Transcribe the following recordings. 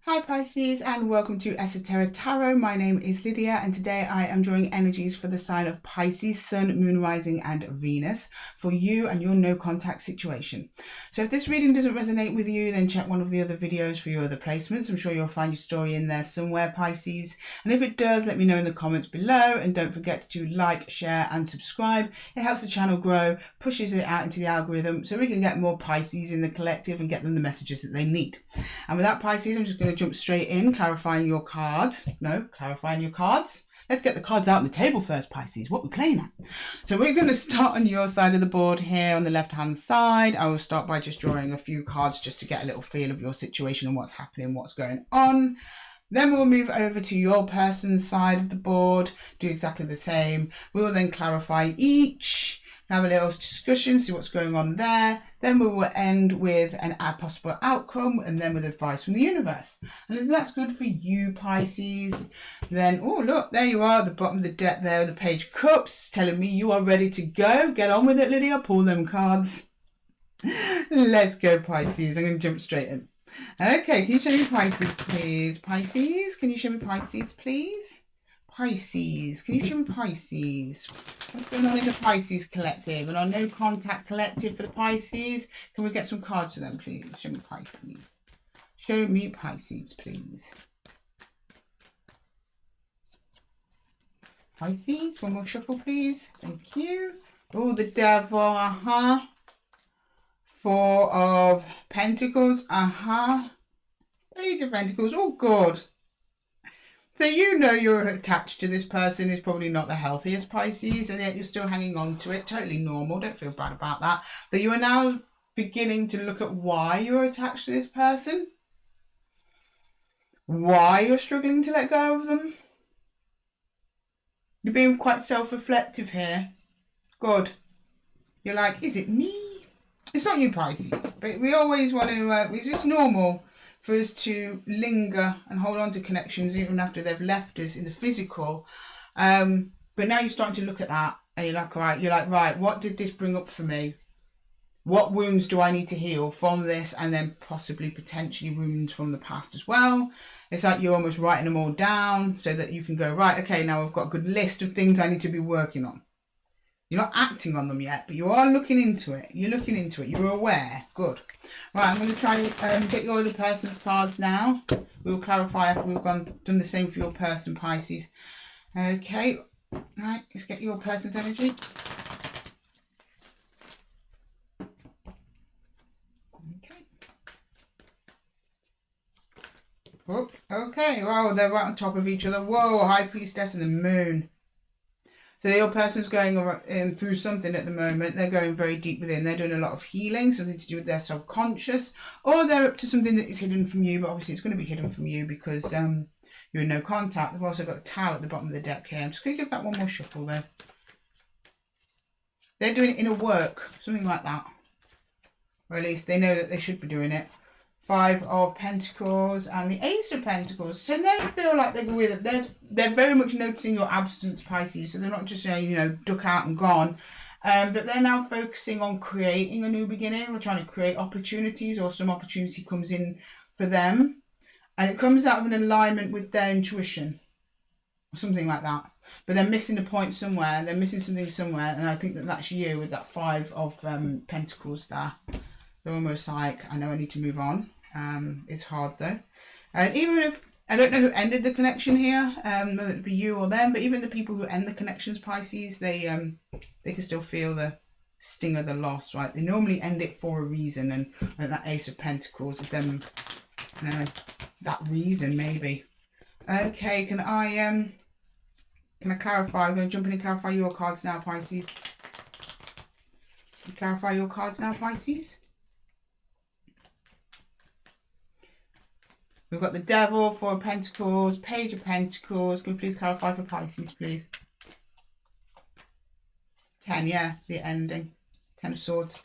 Hi Pisces, and welcome to Esotera Tarot. My name is Lydia, and today I am drawing energies for the sign of Pisces, Sun, Moon, Rising and Venus for you and your no contact situation. So if this reading doesn't resonate with you, then check one of the other videos for your other placements. I'm sure you'll find your story in there somewhere, Pisces. And if it does, let me know in the comments below, and don't forget to like, share and subscribe. It helps the channel grow, pushes it out into the algorithm so we can get more Pisces in the collective and get them the messages that they need. And with that, Pisces, I'm just going to jump straight in, clarifying your cards. Let's get the cards out on the table first, Pisces. What we're playing at. So we're going to start on your side of the board here on the left-hand side. I will start by just drawing a few cards just to get a little feel of your situation and what's happening, what's going on. Then we'll move over to your person's side of the board, do exactly the same. We'll then clarify each, have a little discussion, see what's going on there. Then we will end with a possible outcome and then with advice from the universe. And if that's good for you, Pisces, then, oh, look, there you are at the bottom of the deck there, the Page of Cups, telling me you are ready to go. Get on with it, Lydia. Pull them cards. Let's go, Pisces. I'm going to jump straight in. Okay, can you show me Pisces, please? Pisces, can you show me Pisces, please? Pisces, can you show me Pisces? What's going on in the Pisces collective and our no contact collective for the Pisces? Can we get some cards for them, please? Show me Pisces. Show me Pisces, please. Pisces, one more shuffle, please. Thank you. Oh, the Devil, Four of Pentacles, Page of Pentacles, oh God. So you know you're attached to this person is probably not the healthiest, Pisces, and yet you're still hanging on to it. Totally normal, don't feel bad about that. But you are now beginning to look at why you're attached to this person. Why you're struggling to let go of them. You're being quite self-reflective here. Good. You're like, is it me? It's not you, Pisces, but we always want to, it's normal for us to linger and hold on to connections even after they've left us in the physical. But now you're starting to look at that and you're like, right, what did this bring up for me? What wounds do I need to heal from this? And then possibly potentially wounds from the past as well. It's like you're almost writing them all down so that you can go, right, okay, now I've got a good list of things I need to be working on. You're not acting on them yet, but you are looking into it. You're looking into it. You're aware. Good. Right, I'm going to try and get your other person's cards now. We'll clarify after we've done the same for your person, Pisces. Okay. Right, let's get your person's energy. Okay. Oh, okay. Wow, they're right on top of each other. Whoa, High Priestess and the Moon. So your person's going through something at the moment. They're going very deep within. They're doing a lot of healing, something to do with their subconscious, or they're up to something that is hidden from you, but obviously it's going to be hidden from you because you're in no contact. We've also got the Tower at the bottom of the deck here. I'm just going to give that one more shuffle though. They're doing inner work, something like that. Or at least they know that they should be doing it. Five of Pentacles and the Ace of Pentacles. So they feel like they're with it. They're very much noticing your absence, Pisces. So they're not just saying, you know, duck out and gone. But they're now focusing on creating a new beginning. They're trying to create opportunities, or some opportunity comes in for them. And it comes out of an alignment with their intuition. Or something like that. But they're missing the point somewhere. They're missing something somewhere. And I think that that's you with that Five of Pentacles there. They're almost like, I know I need to move on. It's hard though. And even if I don't know who ended the connection here, whether it be you or them, but even the people who end the connections, Pisces, they can still feel the sting of the loss, right? They normally end it for a reason, and that Ace of Pentacles is them, that reason maybe. Okay, can I clarify? I'm going to jump in and clarify your cards now, Pisces. Clarify your cards now, Pisces. We've got the Devil, Four of Pentacles, Page of Pentacles. Can we please clarify for Pisces, please? 10, yeah, the ending. 10 of Swords.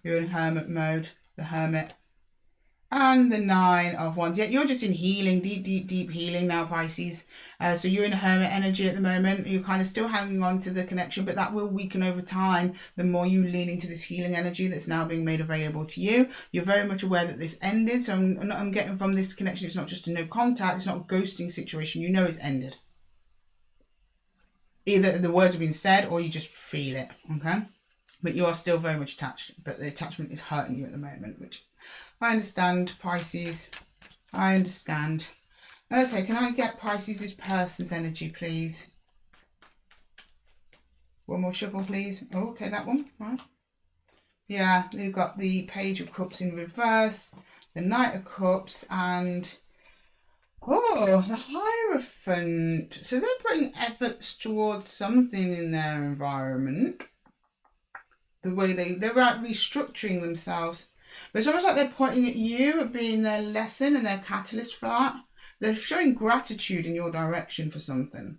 You're in Hermit mode, the Hermit. And the Nine of Wands. Yeah, you're just in healing, deep healing now, Pisces. So you're in a hermit energy at the moment. You're kind of still hanging on to the connection, but that will weaken over time the more you lean into this healing energy that's now being made available to you. You're very much aware that this ended. So I'm getting from this connection, it's not just a no contact. It's not a ghosting situation. You know it's ended. Either the words have been said or you just feel it, okay? But you are still very much attached. But the attachment is hurting you at the moment, which I understand, Pisces. I understand. Okay, can I get Pisces' person's energy, please? One more shuffle, please. Oh, okay, that one. Right. Yeah, you've got the Page of Cups in reverse, the Knight of Cups, and oh, the Hierophant. So they're putting efforts towards something in their environment. The way they're restructuring themselves. But it's almost like they're pointing at you, at being their lesson and their catalyst for that. They're showing gratitude in your direction for something.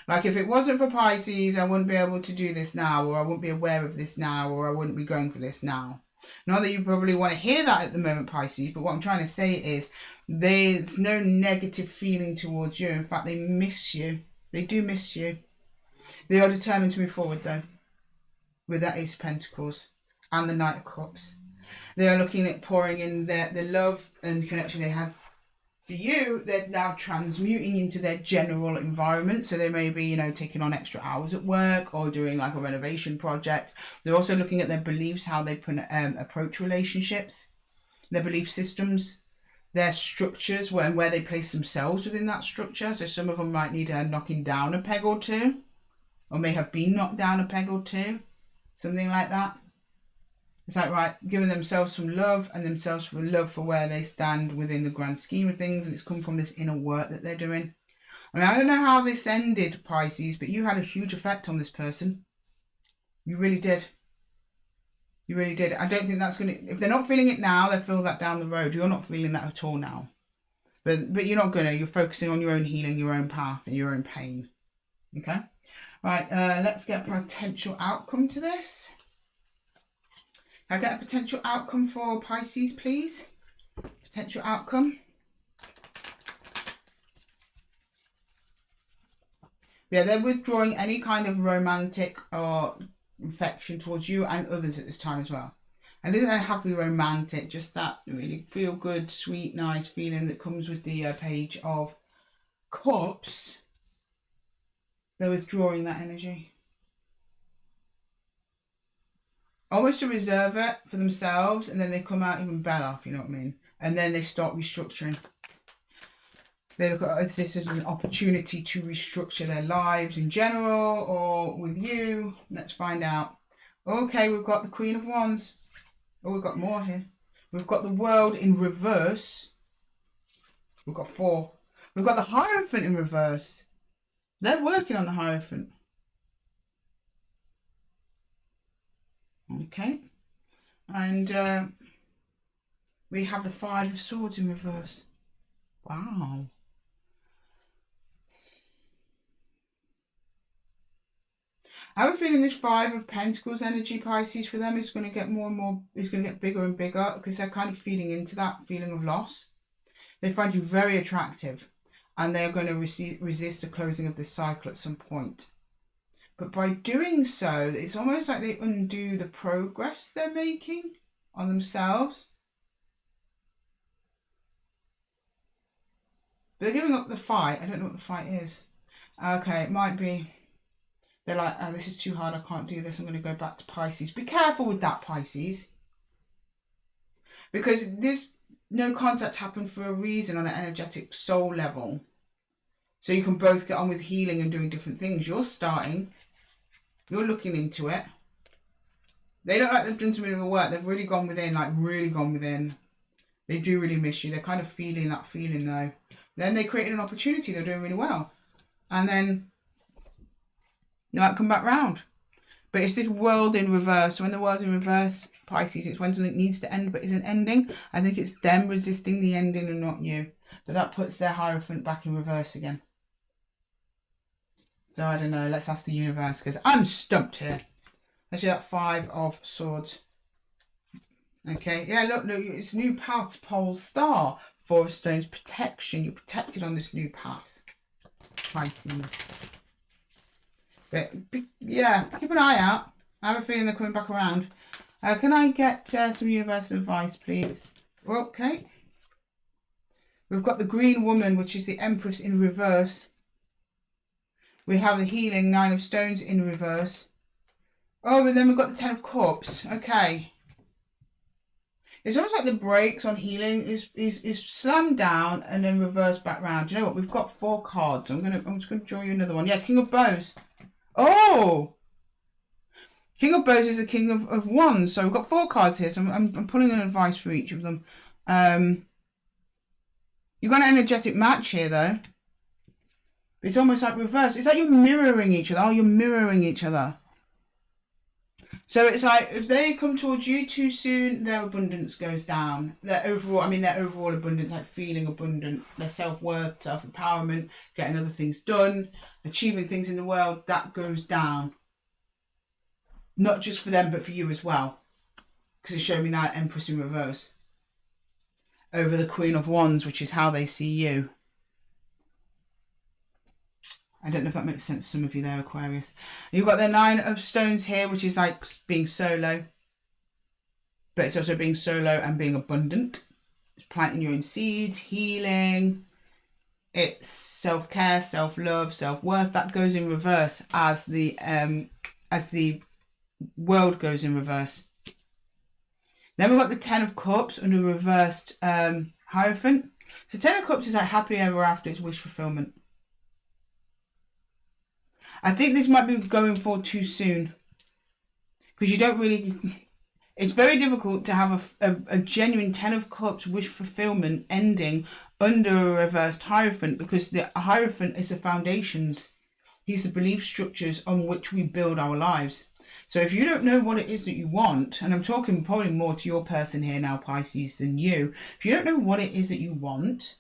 Like if it wasn't for Pisces, I wouldn't be able to do this now, or I wouldn't be aware of this now, or I wouldn't be going for this now. Not that you probably want to hear that at the moment, Pisces, but what I'm trying to say is there's no negative feeling towards you. In fact, they miss you. They do miss you. They are determined to move forward, though, with that Ace of Pentacles and the Knight of Cups. They are looking at pouring in the love and connection they had for you. They're now transmuting into their general environment. So they may be, you know, taking on extra hours at work or doing like a renovation project. They're also looking at their beliefs, how they approach relationships, their belief systems, their structures, where they place themselves within that structure. So some of them might need knocking down a peg or two, or may have been knocked down a peg or two, something like that. It's like, right, giving themselves some love and themselves for love for where they stand within the grand scheme of things. And it's come from this inner work that they're doing. I mean, I don't know how this ended, Pisces, but you had a huge effect on this person. You really did. You really did. I don't think that's going to... If they're not feeling it now, they'll feel that down the road. You're not feeling that at all now. But you're not going to. You're focusing on your own healing, your own path, and your own pain. Okay? Right, let's get a potential outcome to this. Can I get a potential outcome for Pisces, please? Potential outcome. Yeah, they're withdrawing any kind of romantic or affection towards you and others at this time as well. And it doesn't have to be romantic, just that really feel good, sweet, nice feeling that comes with the Page of Cups. They're withdrawing that energy. Almost to reserve it for themselves, and then they come out even better, if you know what I mean. And then they start restructuring. They look at this as an opportunity to restructure their lives in general or with you. Let's find out. Okay, we've got the Queen of Wands. Oh, we've got more here. We've got the World in reverse. We've got 4. We've got the Hierophant in reverse. They're working on the Hierophant. Okay. And we have the 5 of Swords in reverse. Wow. I have a feeling this 5 of Pentacles energy, Pisces, for them is going to get more and more, is going to get bigger and bigger because they're kind of feeding into that feeling of loss. They find you very attractive and they're going to resist the closing of this cycle at some point. But by doing so, it's almost like they undo the progress they're making on themselves. But they're giving up the fight. I don't know what the fight is. Okay, it might be... They're like, oh, this is too hard. I can't do this. I'm going to go back to Pisces. Be careful with that, Pisces. Because this no contact happened for a reason on an energetic soul level. So you can both get on with healing and doing different things. You're starting... You're looking into it. They don't like they've done some bit of a work. They've really gone within, like really gone within. They do really miss you. They're kind of feeling that feeling though. Then they created an opportunity. They're doing really well. And then you might come back round. But it's this world in reverse. So when the world's in reverse, Pisces, it's when something needs to end but isn't ending. I think it's them resisting the ending and not you. But that puts their Hierophant back in reverse again. So I don't know, let's ask the universe because I'm stumped here. Actually, that 5 of Swords. Okay, yeah, look, it's new path, pole star, 4 of stones, protection. You're protected on this new path, Pisces. But yeah, keep an eye out. I have a feeling they're coming back around. Can I get some universal advice, please? Okay. We've got the Green Woman, which is the Empress in reverse. We have the Healing, 9 of Stones in reverse. Oh, and then we've got the 10 of Cups. Okay. It's almost like the brakes on healing is slammed down and then reversed back round. Do you know what? We've got 4 cards. I'm just gonna draw you another one. Yeah, King of Bows. Oh, King of Bows is the King of Wands. So we've got 4 cards here. So I'm pulling an advice for each of them. You've got an energetic match here though. It's almost like reversed. It's like you're mirroring each other. Oh, you're mirroring each other. So it's like if they come towards you too soon, their abundance goes down. Their overall abundance, like feeling abundant, their self-worth, self-empowerment, getting other things done, achieving things in the world, that goes down. Not just for them, but for you as well. Because it's showing me now Empress in reverse. Over the Queen of Wands, which is how they see you. I don't know if that makes sense to some of you there, Aquarius. You've got the 9 of Stones here, which is like being solo. But it's also being solo and being abundant. It's planting your own seeds, healing. It's self-care, self-love, self-worth. That goes in reverse as the world goes in reverse. Then we've got the 10 of Cups under reversed Hierophant. So 10 of Cups is like happily ever after. It's wish fulfillment. I think this might be going for too soon. Because you don't really... It's very difficult to have a genuine 10 of Cups wish fulfillment ending under a reversed Hierophant. Because the Hierophant is the foundations. He's the belief structures on which we build our lives. So if you don't know what it is that you want, and I'm talking probably more to your person here now, Pisces, than you. If you don't know what it is that you want,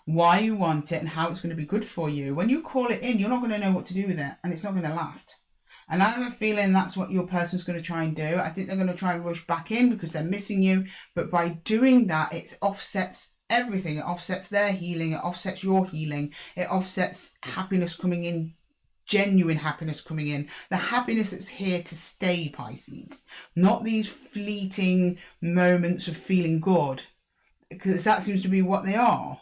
why you want it, and how it's going to be good for you, when you call it in, you're not going to know what to do with it, and it's not going to last. And I have a feeling that's what your person's going to try and do. I think they're going to try and rush back in because they're missing you. But by doing that, it offsets everything. It offsets their healing. It offsets your healing. It offsets happiness coming in. Genuine happiness coming in, the happiness that's here to stay, Pisces, not these fleeting moments of feeling good, because that seems to be what they are.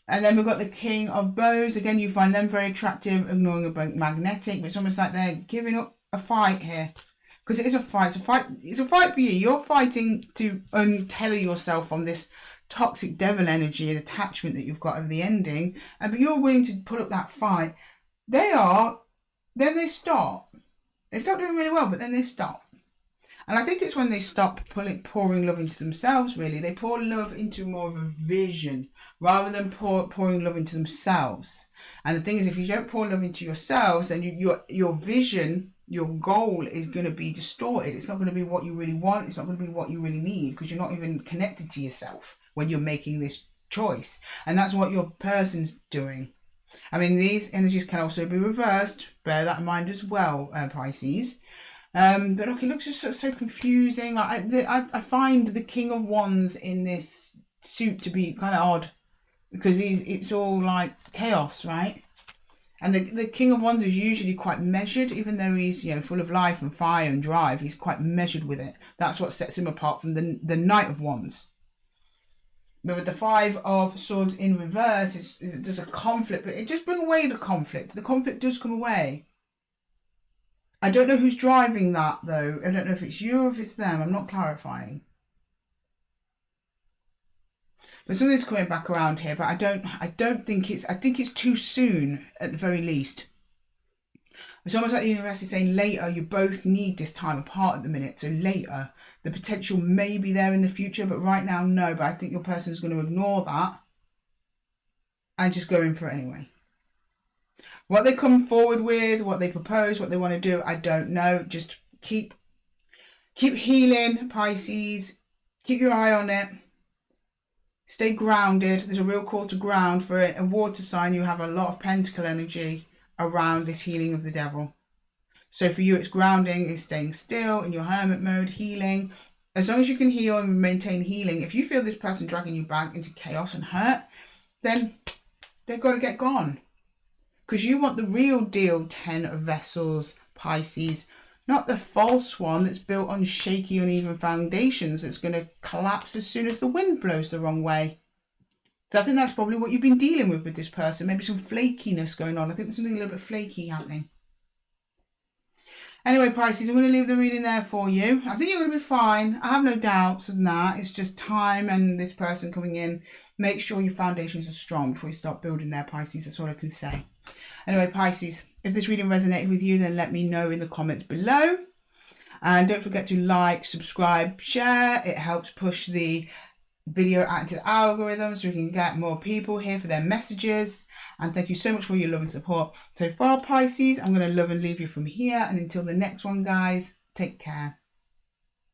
And then we've got the King of Bows. Again, you find them very attractive, ignoring about magnetic, but it's almost like they're giving up a fight here, because it is a fight. It's a fight for you. You're fighting to untether yourself from this toxic devil energy and attachment that you've got over the ending, but you're willing to put up that fight. They are, then they stop. They start doing really well, but then they stop. And I think it's when they stop pouring love into themselves, really. They pour love into more of a vision rather than pouring love into themselves. And the thing is, if you don't pour love into yourselves, then your vision, your goal is going to be distorted. It's not going to be what you really want. It's not going to be what you really need, because you're not even connected to yourself when you're making this choice. And that's what your person's doing. I mean, these energies can also be reversed. Bear that in mind as well, Pisces. But look, it looks just so confusing. Like I find the King of Wands in this suit to be kind of odd, because it's all like chaos, right? And the King of Wands is usually quite measured, even though he's full of life and fire and drive. He's quite measured with it. That's what sets him apart from the Knight of Wands. But with the 5 of Swords in reverse, there's a conflict, but it just brings away the conflict. The conflict does come away. I don't know who's driving that, though. I don't know if it's you or if it's them. I'm not clarifying. But something's coming back around here, but I don't think it's... I think it's too soon, at the very least. It's almost like the universe is saying later. You both need this time apart at the minute, so later. The potential may be there in the future, but right now, no. But I think your person's going to ignore that and just go in for it anyway. What they come forward with, what they propose, what they want to do, I don't know. Just keep healing, Pisces. Keep your eye on it. Stay grounded. There's a real call to ground for it. A water sign, you have a lot of pentacle energy around this healing of the devil. So for you, it's grounding, it's staying still in your hermit mode, healing. As long as you can heal and maintain healing, if you feel this person dragging you back into chaos and hurt, then they've got to get gone. Because you want the real deal 10 of Vessels, Pisces, not the false one that's built on shaky, uneven foundations that's going to collapse as soon as the wind blows the wrong way. So I think that's probably what you've been dealing with this person. Maybe some flakiness going on. I think there's something a little bit flaky happening. Anyway, Pisces, I'm going to leave the reading there for you. I think you're going to be fine. I have no doubts on that. It's just time and this person coming in. Make sure your foundations are strong before you start building there, Pisces. That's all I can say. Anyway, Pisces, if this reading resonated with you, then let me know in the comments below. And don't forget to like, subscribe, share. It helps push the video out into the algorithm so we can get more people here for their messages. And thank you so much for your love and support so far, Pisces. I'm going to love and leave you from here. And until the next one, guys, take care.